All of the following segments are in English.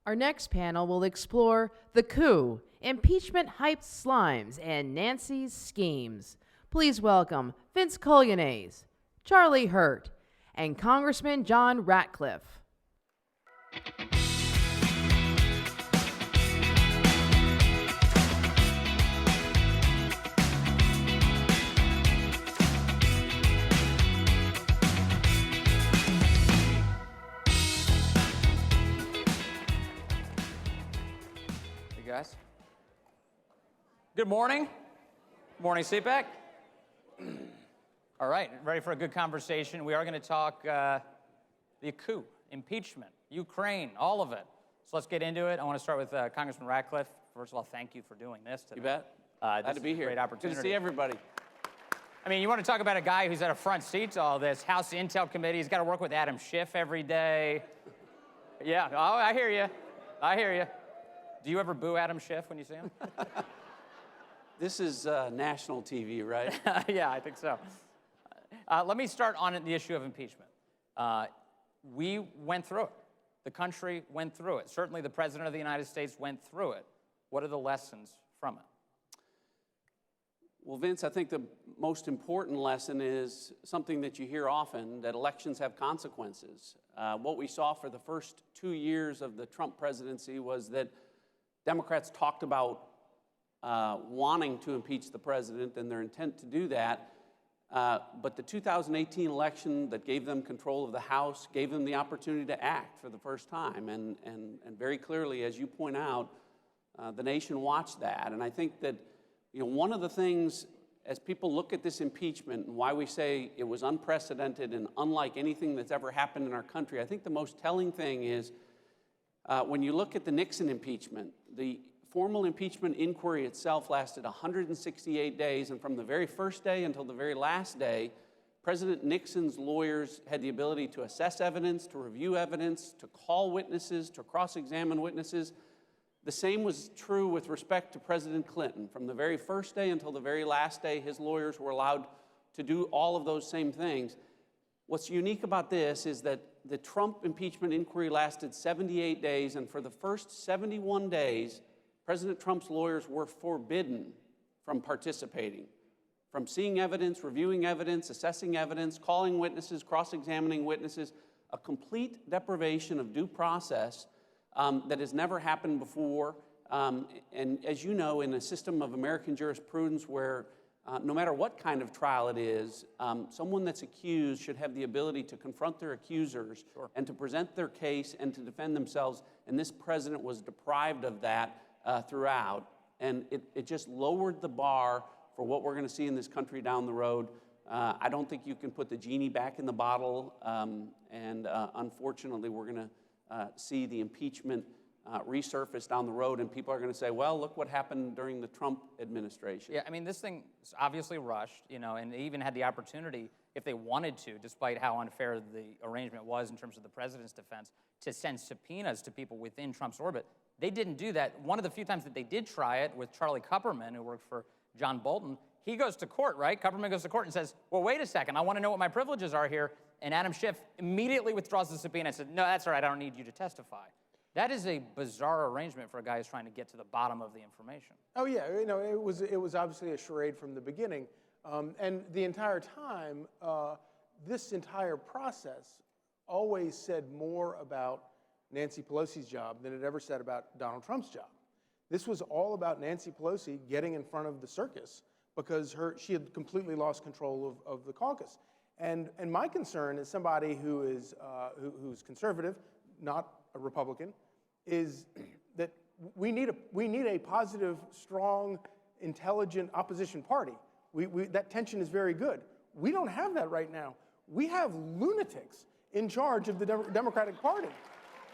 Our next panel will explore the coup, impeachment hyped slimes, and Nancy's schemes. Please welcome Vince Coglianese, Charlie Hurt, and Congressman John Ratcliffe. Guys. Good morning. Morning, CPAC. All right, ready for a good conversation. We are going to talk the coup, impeachment, Ukraine, all of it. So let's get into it. I want to start with Congressman Ratcliffe. First of all, thank you for doing this today. You bet. Glad to be here. Great opportunity. Good to see everybody. I mean, you want to talk about a guy who's at a front seat to all this. House Intel Committee. He's got to work with Adam Schiff every day. Yeah, oh, I hear you. I hear you. Do you ever boo Adam Schiff when you see him? This is national TV, right? Yeah, I think so. Let me start on the issue of impeachment. We went through it. The country went through it. Certainly the President of the United States went through it. What are the lessons from it? Well, Vince, I think the most important lesson is something that you hear often, that elections have consequences. What we saw for the first 2 years of the Trump presidency was that Democrats talked about wanting to impeach the president and their intent to do that, but the 2018 election that gave them control of the House gave them the opportunity to act for the first time, and very clearly, as you point out, the nation watched that. And I think that, you know, one of the things, as people look at this impeachment and why we say it was unprecedented and unlike anything that's ever happened in our country, I think the most telling thing is when you look at the Nixon impeachment, the formal impeachment inquiry itself lasted 168 days, and from the very first day until the very last day, President Nixon's lawyers had the ability to assess evidence, to review evidence, to call witnesses, to cross-examine witnesses. The same was true with respect to President Clinton. From the very first day until the very last day, his lawyers were allowed to do all of those same things. What's unique about this is that the Trump impeachment inquiry lasted 78 days, and for the first 71 days, President Trump's lawyers were forbidden from participating, from seeing evidence, reviewing evidence, assessing evidence, calling witnesses, cross-examining witnesses, a complete deprivation of due process that has never happened before. And as you know, in a system of American jurisprudence where no matter what kind of trial it is, someone that's accused should have the ability to confront their accusers and to present their case and to defend themselves. And this president was deprived of that throughout. And it just lowered the bar for what we're going to see in this country down the road. I don't think you can put the genie back in the bottle. And unfortunately, we're going to see the impeachment resurface down the road, and people are going to say, well, look what happened during the Trump administration. Yeah, I mean, this thing is obviously rushed, you know, and they even had the opportunity, if they wanted to, despite how unfair the arrangement was in terms of the president's defense, to send subpoenas to people within Trump's orbit. They didn't do that. One of the few times that they did try it with Charlie Kupperman, who worked for John Bolton, he goes to court, right? Kupperman goes to court and says, well, wait a second, I want to know what my privileges are here. And Adam Schiff immediately withdraws the subpoena and said, no, that's all right, I don't need you to testify. That is a bizarre arrangement for a guy who's trying to get to the bottom of the information. Oh yeah, you know, it was obviously a charade from the beginning, and the entire time, this entire process always said more about Nancy Pelosi's job than it ever said about Donald Trump's job. This was all about Nancy Pelosi getting in front of the circus because she had completely lost control of the caucus. And my concern as somebody who is who's conservative, not a Republican, is that we need a positive, strong, intelligent opposition party. That tension is very good. We don't have that right now. We have lunatics in charge of the Democratic Party.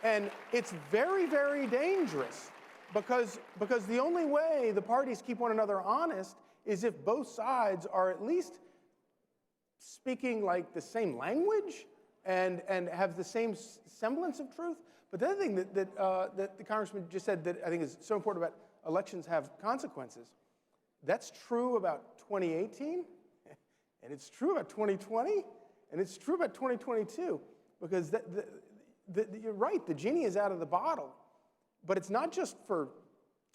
And it's very, very dangerous because the only way the parties keep one another honest is if both sides are at least speaking like the same language and have the same semblance of truth. But the other thing that the congressman just said that I think is so important about elections have consequences, that's true about 2018, and it's true about 2020, and it's true about 2022, because you're right, the genie is out of the bottle. But it's not just for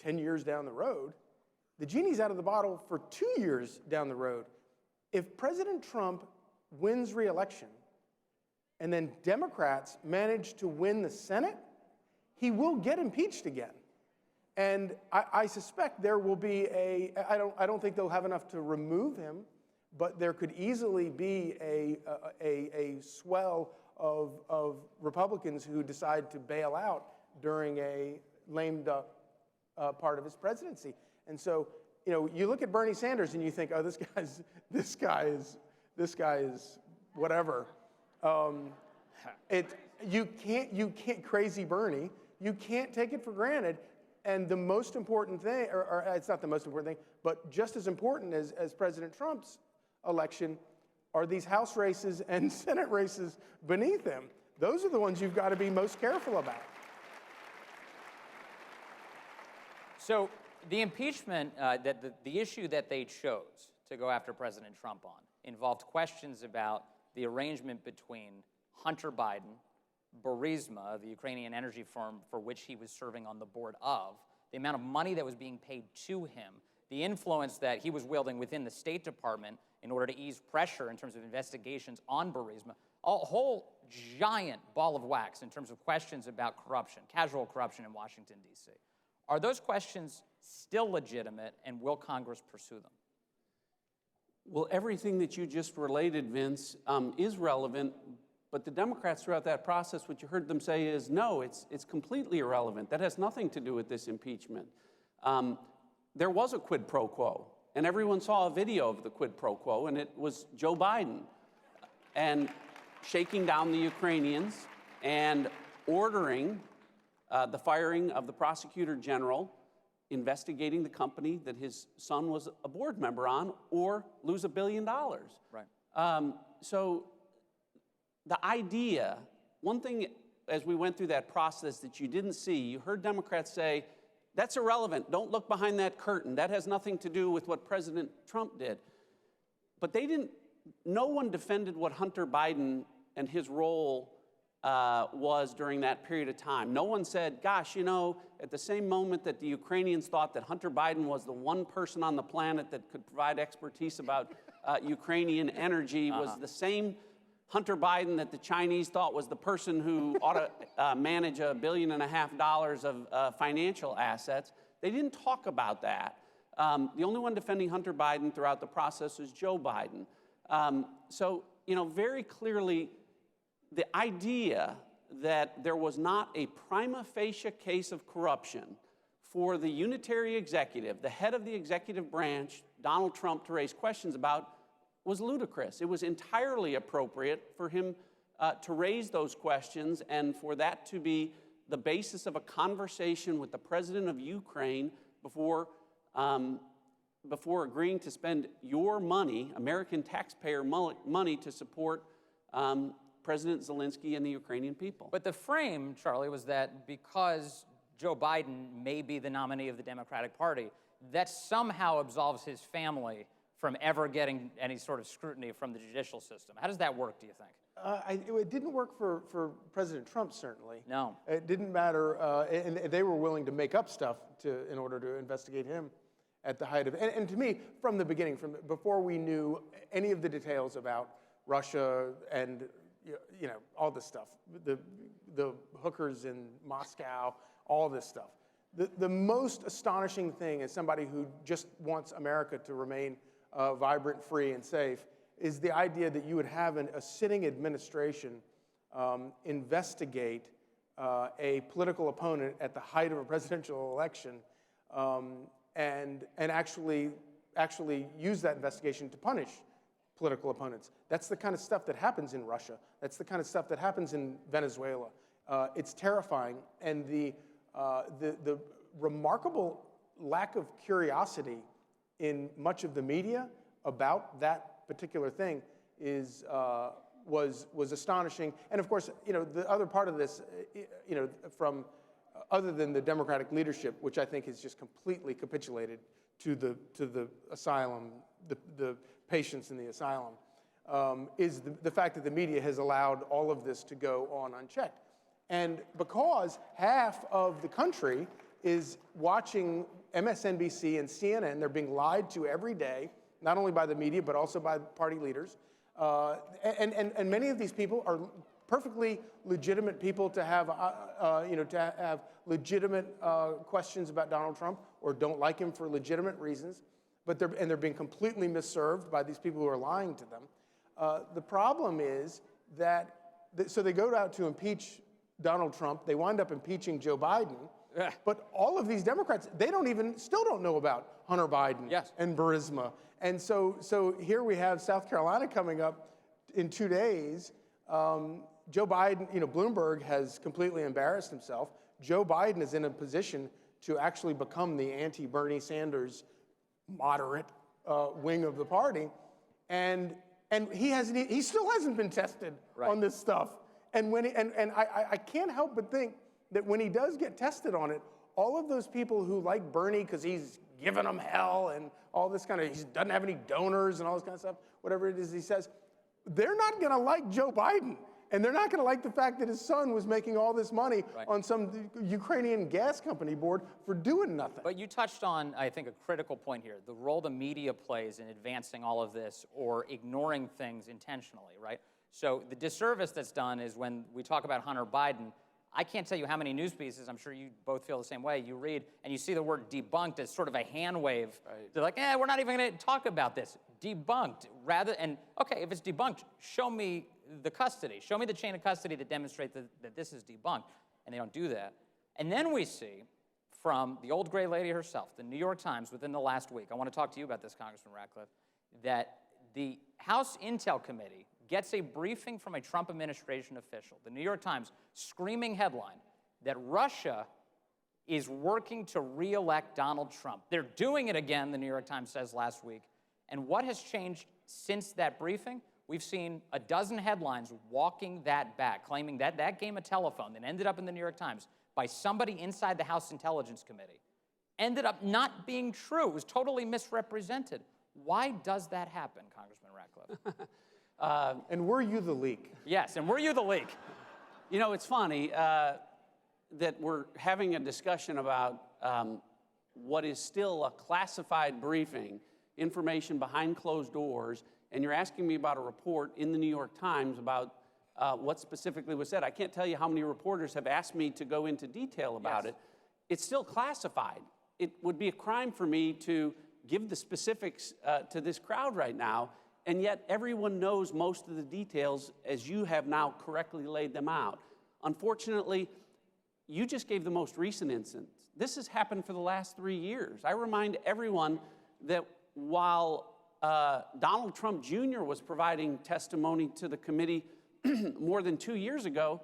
10 years down the road. The genie's out of the bottle for 2 years down the road. If President Trump wins re-election and then Democrats manage to win the Senate, he will get impeached again. And I suspect there will be I don't think they'll have enough to remove him, but there could easily be a swell of Republicans who decide to bail out during a lame duck part of his presidency. And so, you look at Bernie Sanders and you think, oh, this guy is whatever. You can't crazy Bernie. You can't take it for granted. And the most important thing, or it's not the most important thing, but just as important as President Trump's election are these House races and Senate races beneath him. Those are the ones you've got to be most careful about. So the impeachment, the issue that they chose to go after President Trump on involved questions about the arrangement between Hunter Biden, Burisma, the Ukrainian energy firm for which he was serving on the board of, the amount of money that was being paid to him, the influence that he was wielding within the State Department in order to ease pressure in terms of investigations on Burisma, a whole giant ball of wax in terms of questions about corruption, casual corruption in Washington, D.C. Are those questions still legitimate, and will Congress pursue them? Well, everything that you just related, Vince, is relevant, but the Democrats throughout that process, what you heard them say is, no, it's completely irrelevant. That has nothing to do with this impeachment. There was a quid pro quo, and everyone saw a video of the quid pro quo, and it was Joe Biden and shaking down the Ukrainians and ordering the firing of the prosecutor general, investigating the company that his son was a board member on, or lose $1 billion. Right. So the idea, one thing as we went through that process that you didn't see, you heard Democrats say, that's irrelevant. Don't look behind that curtain. That has nothing to do with what President Trump did. But no one defended what Hunter Biden and his role was during that period of time. No one said, gosh, at the same moment that the Ukrainians thought that Hunter Biden was the one person on the planet that could provide expertise about Ukrainian energy, was the same Hunter Biden that the Chinese thought was the person who ought to manage $1.5 billion of financial assets. They didn't talk about that. The only one defending Hunter Biden throughout the process was Joe Biden. So, very clearly, the idea that there was not a prima facie case of corruption for the unitary executive, the head of the executive branch, Donald Trump, to raise questions about was ludicrous. It was entirely appropriate for him to raise those questions and for that to be the basis of a conversation with the president of Ukraine before agreeing to spend your money, American taxpayer money, to support President Zelensky and the Ukrainian people. But the frame, Charlie, was that because Joe Biden may be the nominee of the Democratic Party, that somehow absolves his family from ever getting any sort of scrutiny from the judicial system. How does that work, do you think? It didn't work for President Trump, certainly. No. It didn't matter, and they were willing to make up stuff in order to investigate him at the height of it. And to me, from the beginning, before we knew any of the details about Russia and all this stuff, the hookers in Moscow, all this stuff. The most astonishing thing as somebody who just wants America to remain vibrant, free, and safe is the idea that you would have a sitting administration investigate a political opponent at the height of a presidential election and actually use that investigation to punish political opponents. That's the kind of stuff that happens in Russia. That's the kind of stuff that happens in Venezuela. It's terrifying, and the remarkable lack of curiosity in much of the media about that particular thing was astonishing. And of course, the other part of this, from other than the Democratic leadership, which I think has just completely capitulated to the asylum, the patients in the asylum, is the fact that the media has allowed all of this to go on unchecked. And because half of the country is watching MSNBC and CNN, they're being lied to every day, not only by the media, but also by party leaders. And many of these people are perfectly legitimate people to have, to have legitimate questions about Donald Trump or don't like him for legitimate reasons, but they're being completely misserved by these people who are lying to them. The problem is that, so they go out to impeach Donald Trump, they wind up impeaching Joe Biden, but all of these Democrats, they still don't know about Hunter Biden and Burisma. And so here we have South Carolina coming up in 2 days. Joe Biden, Bloomberg has completely embarrassed himself. Joe Biden is in a position to actually become the anti-Bernie Sanders moderate wing of the party. And he still hasn't been tested on this stuff. And I can't help but think that when he does get tested on it, all of those people who like Bernie because he's giving them hell and all this kind of, he doesn't have any donors and all this kind of stuff, whatever it is he says, they're not going to like Joe Biden. And they're not going to like the fact that his son was making all this money on some Ukrainian gas company board for doing nothing. But you touched on, I think, a critical point here, the role the media plays in advancing all of this or ignoring things intentionally, right? So the disservice that's done is when we talk about Hunter Biden, I can't tell you how many news pieces, I'm sure you both feel the same way, you read and you see the word debunked as sort of a hand wave. They're like, we're not even going to talk about this. Debunked. Okay, if it's debunked, show me the custody. Show me the chain of custody that demonstrates that this is debunked. And they don't do that. And then we see from the old gray lady herself, the New York Times, within the last week, I want to talk to you about this, Congressman Ratcliffe, that the House Intel Committee gets a briefing from a Trump administration official, the New York Times, screaming headline, that Russia is working to re-elect Donald Trump. They're doing it again, the New York Times says last week. And what has changed since that briefing? We've seen a dozen headlines walking that back, claiming that that game of telephone that ended up in the New York Times by somebody inside the House Intelligence Committee ended up not being true. It was totally misrepresented. Why does that happen, Congressman Ratcliffe? And were you the leak? Yes, and were you the leak? It's funny that we're having a discussion about what is still a classified briefing, information behind closed doors, and you're asking me about a report in the New York Times about what specifically was said. I can't tell you how many reporters have asked me to go into detail about it. It's still classified. It would be a crime for me to give the specifics to this crowd right now, and yet everyone knows most of the details as you have now correctly laid them out. Unfortunately, you just gave the most recent instance. This has happened for the last 3 years. I remind everyone that while Donald Trump Jr. was providing testimony to the committee more than 2 years ago,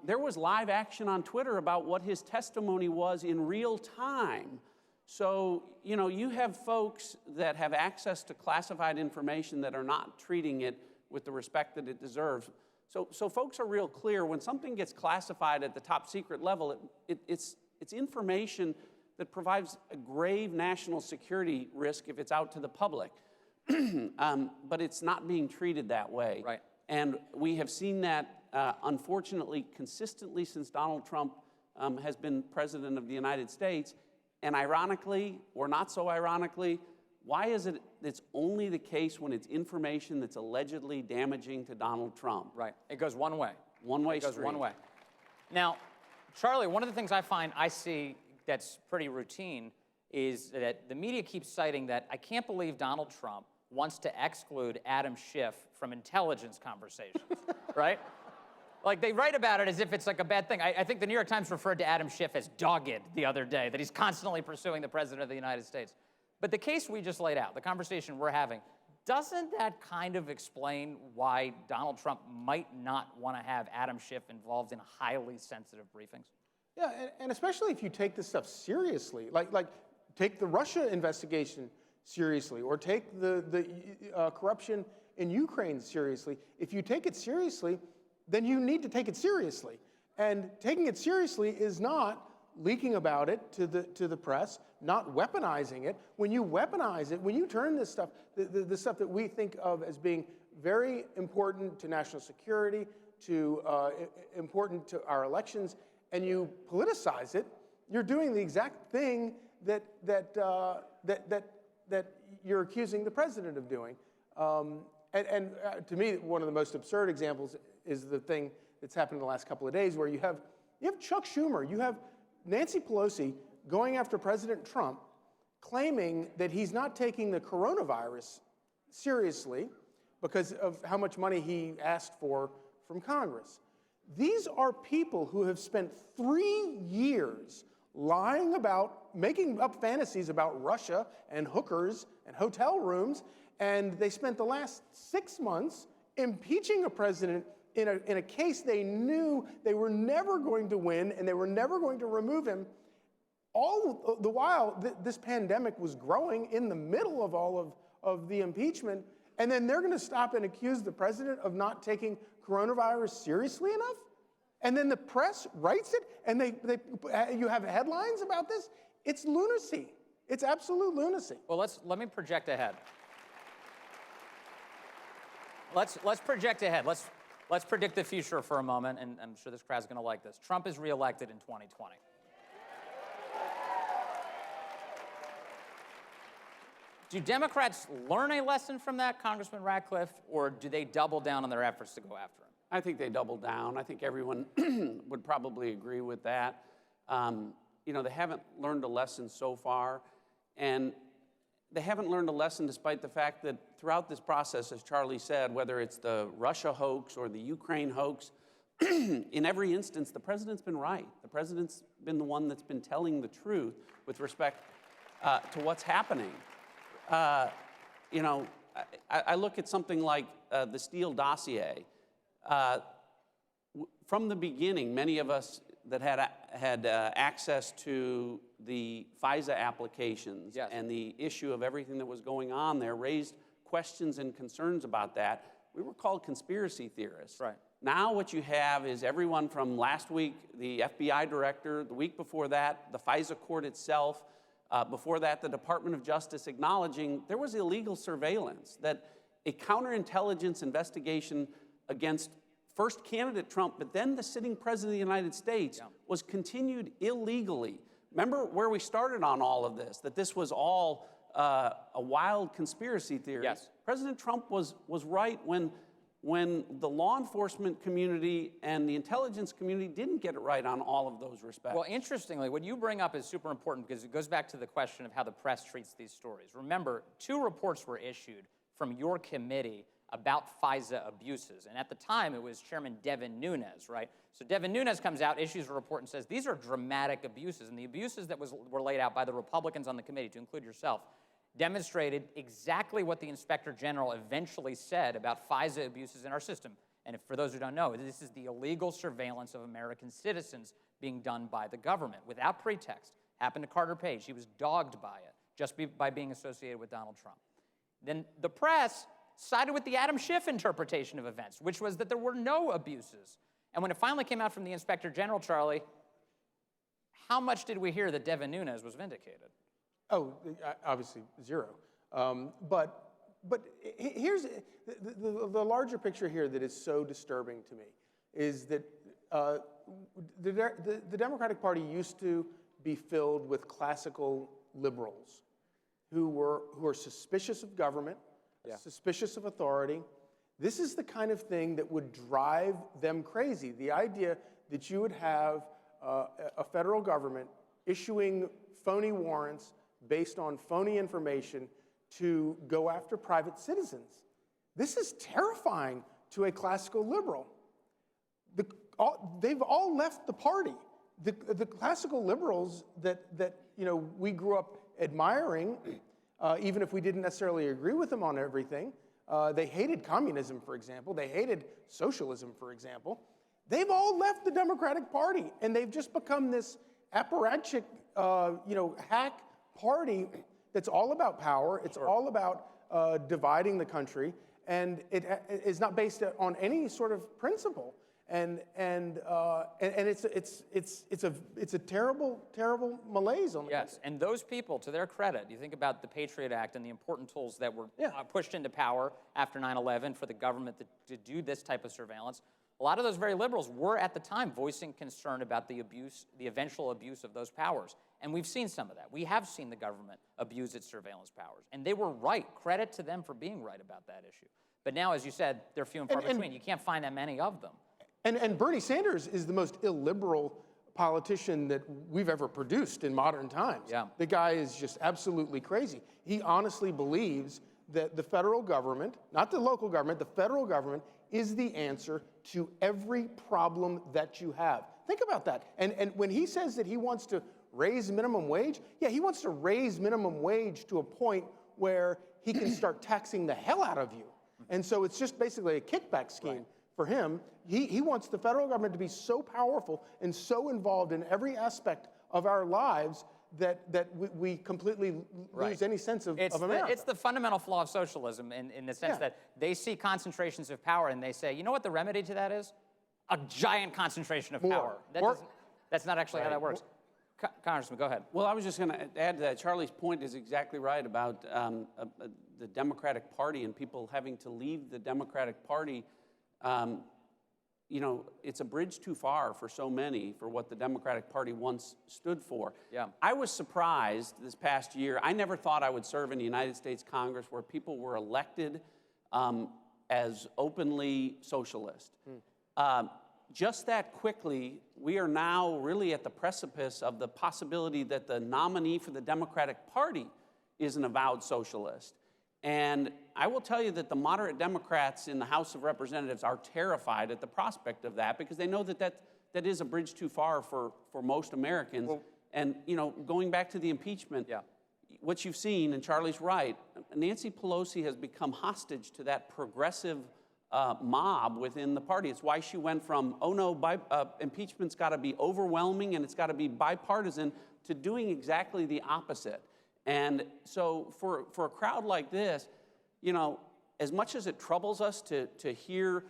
there was live action on Twitter about what his testimony was in real time. So, you have folks that have access to classified information that are not treating it with the respect that it deserves. So folks are real clear. When something gets classified at the top secret level, it's information that provides a grave national security risk if it's out to the public. But it's not being treated that way. Right. And we have seen that, unfortunately, consistently since Donald Trump has been president of the United States. And ironically, or not so ironically, why is it it's only the case when it's information that's allegedly damaging to Donald Trump? Right. It goes one way. One-way street. It goes one way. Now, Charlie, one of the things I see that's pretty routine is that the media keeps citing that I can't believe Donald Trump wants to exclude Adam Schiff from intelligence conversations, right? Like, they write about it as if it's like a bad thing. I think the New York Times referred to Adam Schiff as dogged the other day, that he's constantly pursuing the president of the United States. But the case we just laid out, the conversation we're having, doesn't that kind of explain why Donald Trump might not want to have Adam Schiff involved in highly sensitive briefings? Yeah, and especially if you take this stuff seriously, like take the Russia investigation seriously, or take the corruption in Ukraine seriously. If you take it seriously, then you need to take it seriously. And taking it seriously is not leaking about it to the press, not weaponizing it. When you weaponize it, when you turn this stuff, the stuff that we think of as being very important to national security, important to our elections, and you politicize it, you're doing the exact thing that you're accusing the president of doing. To me, one of the most absurd examples is the thing that's happened in the last couple of days, where you have Chuck Schumer, you have Nancy Pelosi going after President Trump, claiming that he's not taking the coronavirus seriously because of how much money he asked for from Congress. These are people who have spent 3 years lying about, making up fantasies about Russia and hookers and hotel rooms, and they spent the last 6 months impeaching a president in a case they knew they were never going to win and they were never going to remove him. All the while, this pandemic was growing in the middle of all of the impeachment, and then they're going to stop and accuse the president of not taking coronavirus seriously enough? And then the press writes it, and you have headlines about this? It's lunacy. It's absolute lunacy. Well, let me project ahead. Let's project ahead. Let's predict the future for a moment, and I'm sure this crowd's going to like this. Trump is reelected in 2020. Do Democrats learn a lesson from that, Congressman Ratcliffe, or do they double down on their efforts to go after him? I think they double down. I think everyone would probably agree with that. They haven't learned a lesson so far, and they haven't learned a lesson despite the fact that throughout this process, as Charlie said, whether it's the Russia hoax or the Ukraine hoax, in every instance, the president's been right. The president's been the one that's been telling the truth with respect to what's happening. I look at something like the Steele dossier. From the beginning, many of us that had access to the FISA applications yes. and the issue of everything that was going on there raised questions and concerns about that. We were called conspiracy theorists. Right. Now what you have is everyone from last week, the FBI director, the week before that, the FISA court itself, before that, the Department of Justice acknowledging there was illegal surveillance, that a counterintelligence investigation against first candidate Trump, but then the sitting president of the United States was continued illegally. Remember where we started on all of this, that this was all a wild conspiracy theory. Yes. President Trump was right when the law enforcement community and the intelligence community didn't get it right on all of those respects. Well, interestingly, what you bring up is super important because it goes back to the question of how the press treats these stories. Remember, 2 reports were issued from your committee about FISA abuses. And at the time, it was Chairman Devin Nunes, right? So Devin Nunes comes out, issues a report, and says, these are dramatic abuses. And the abuses that were laid out by the Republicans on the committee, to include yourself, demonstrated exactly what the Inspector General eventually said about FISA abuses in our system. And for those who don't know, this is the illegal surveillance of American citizens being done by the government without pretext. Happened to Carter Page. He was dogged by it just by being associated with Donald Trump. Then the press sided with the Adam Schiff interpretation of events, which was that there were no abuses. And when it finally came out from the Inspector General, Charlie, how much did we hear that Devin Nunes was vindicated? Oh, obviously 0. But here's the larger picture here that is so disturbing to me is that the Democratic Party used to be filled with classical liberals who are suspicious of government, suspicious of authority. This is the kind of thing that would drive them crazy. The idea that you would have a federal government issuing phony warrants based on phony information to go after private citizens. This is terrifying to a classical liberal. They've all left the party. The classical liberals that we grew up admiring, even if we didn't necessarily agree with them on everything, they hated communism, for example. They hated socialism, for example. They've all left the Democratic Party, and they've just become this apparatchik, hack party that's all about power. It's all about dividing the country, and it is not based on any sort of principle. And it's a terrible, terrible malaise on the country. Yes, and those people, to their credit, you think about the Patriot Act and the important tools that were pushed into power after 9/11 for the government to do this type of surveillance. a lot of those very liberals were at the time voicing concern about the abuse, the eventual abuse of those powers. And we've seen some of that. We have seen the government abuse its surveillance powers. And they were right. Credit to them for being right about that issue. But now, as you said, they're few and far between. You can't find that many of them. And Bernie Sanders is the most illiberal politician that we've ever produced in modern times. Yeah. The guy is just absolutely crazy. He honestly believes that the federal government, not the local government, the federal government is the answer to every problem that you have. Think about that. And when he says that he wants to raise minimum wage, yeah, he wants to raise minimum wage to a point where he can start taxing the hell out of you. And so it's just basically a kickback scheme for him. He wants the federal government to be so powerful and so involved in every aspect of our lives that we completely lose any sense of America. It's the fundamental flaw of socialism in the sense that they see concentrations of power and they say, you know what the remedy to that is? A giant concentration of power. That's not actually how that works. Congressman, go ahead. Well, I was just going to add to that. Charlie's point is exactly right about the Democratic Party and people having to leave the Democratic Party. You know, it's a bridge too far for so many for what the Democratic Party once stood for. Yeah. I was surprised this past year. I never thought I would serve in the United States Congress where people were elected as openly socialist. Just that quickly, we are now really at the precipice of the possibility that the nominee for the Democratic Party is an avowed socialist. And I will tell you that the moderate Democrats in the House of Representatives are terrified at the prospect of that because they know that is a bridge too far for most Americans. Well, and, you know, going back to the impeachment, what you've seen, and Charlie's right, Nancy Pelosi has become hostage to that progressive mob within the party. It's why she went from, oh no, impeachment's got to be overwhelming and it's got to be bipartisan, to doing exactly the opposite. And so for a crowd like this, you know, as much as it troubles us to hear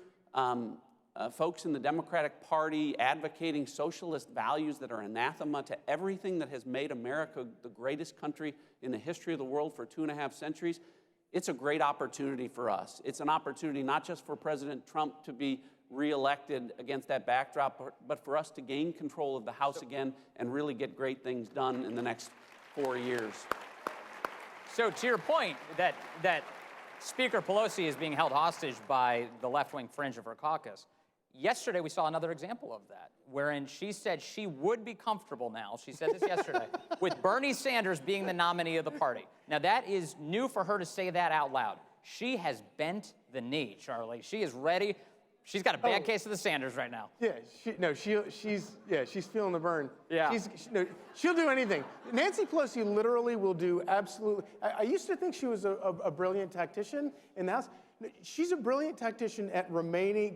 folks in the Democratic Party advocating socialist values that are anathema to everything that has made America the greatest country in the history of the world for 2.5 centuries, it's a great opportunity for us. It's an opportunity not just for President Trump to be reelected against that backdrop, but for us to gain control of the House again and really get great things done in the next 4 years. So to your point that Speaker Pelosi is being held hostage by the left-wing fringe of her caucus, yesterday we saw another example of that, wherein she said she would be comfortable now, she said this yesterday, with Bernie Sanders being the nominee of the party. Now that is new for her to say that out loud. She has bent the knee, Charlie. She is ready. She's got a bad case of the Sanders right now. Yeah, she's feeling the burn. Yeah. She'll do anything. Nancy Pelosi literally will do absolutely. I used to think she was a brilliant tactician in the House. She's a brilliant tactician at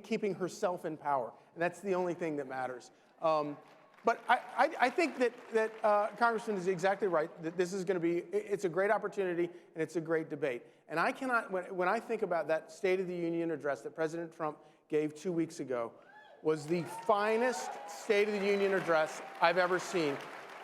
keeping herself in power, and that's the only thing that matters. But I think that Congressman is exactly right, that this is going to be, it's a great opportunity and it's a great debate. And I cannot, when I think about that State of the Union address that President Trump gave 2 weeks ago, was the finest State of the Union address I've ever seen.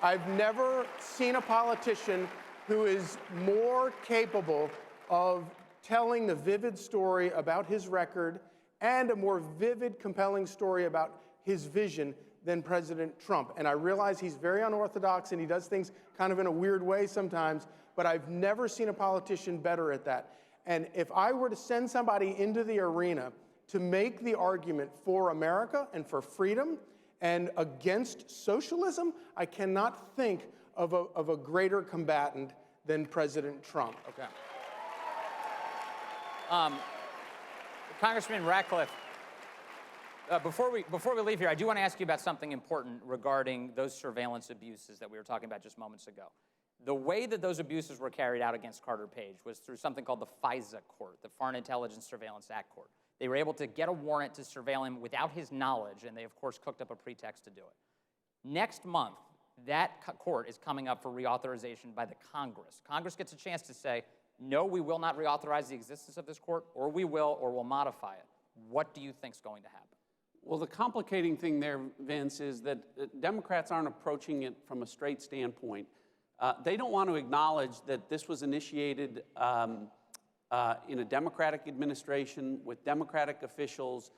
I've never seen a politician who is more capable of telling the vivid story about his record and a more vivid, compelling story about his vision than President Trump. And I realize he's very unorthodox and he does things kind of in a weird way sometimes, but I've never seen a politician better at that. And if I were to send somebody into the arena to make the argument for America and for freedom and against socialism, I cannot think of a greater combatant than President Trump. Okay. Congressman Ratcliffe, before we leave here, I do want to ask you about something important regarding those surveillance abuses that we were talking about just moments ago. The way that those abuses were carried out against Carter Page was through something called the FISA court, the Foreign Intelligence Surveillance Act court. They were able to get a warrant to surveil him without his knowledge, and they, of course, cooked up a pretext to do it. Next month, that court is coming up for reauthorization by the Congress. Congress gets a chance to say, no, we will not reauthorize the existence of this court, or we will, or we'll modify it. What do you think is going to happen? Well, the complicating thing there, Vince, is that Democrats aren't approaching it from a straight standpoint. They don't want to acknowledge that this was initiated in a Democratic administration with Democratic officials.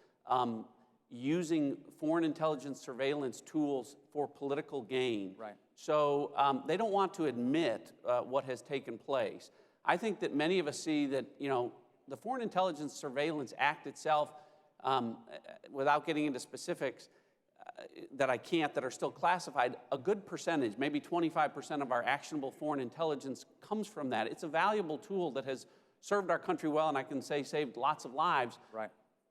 using foreign intelligence surveillance tools for political gain. Right. So they don't want to admit what has taken place. I think that many of us see that, the Foreign Intelligence Surveillance Act itself, without getting into specifics that are still classified, a good percentage, maybe 25% of our actionable foreign intelligence comes from that. It's a valuable tool that has served our country well, and I can say saved lots of lives. Right.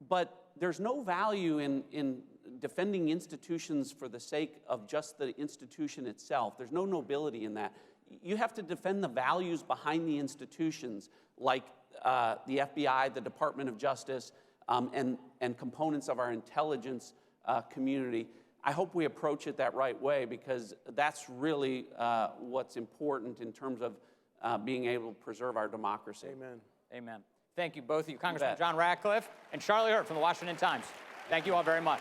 But there's no value in defending institutions for the sake of just the institution itself. There's no nobility in that. You have to defend the values behind the institutions, like the FBI, the Department of Justice, and components of our intelligence community. I hope we approach it that right way, because that's really what's important in terms of being able to preserve our democracy. Amen. Amen. Thank you, both of you, Congressman John Ratcliffe and Charlie Hurt from the Washington Times. Thank you all very much.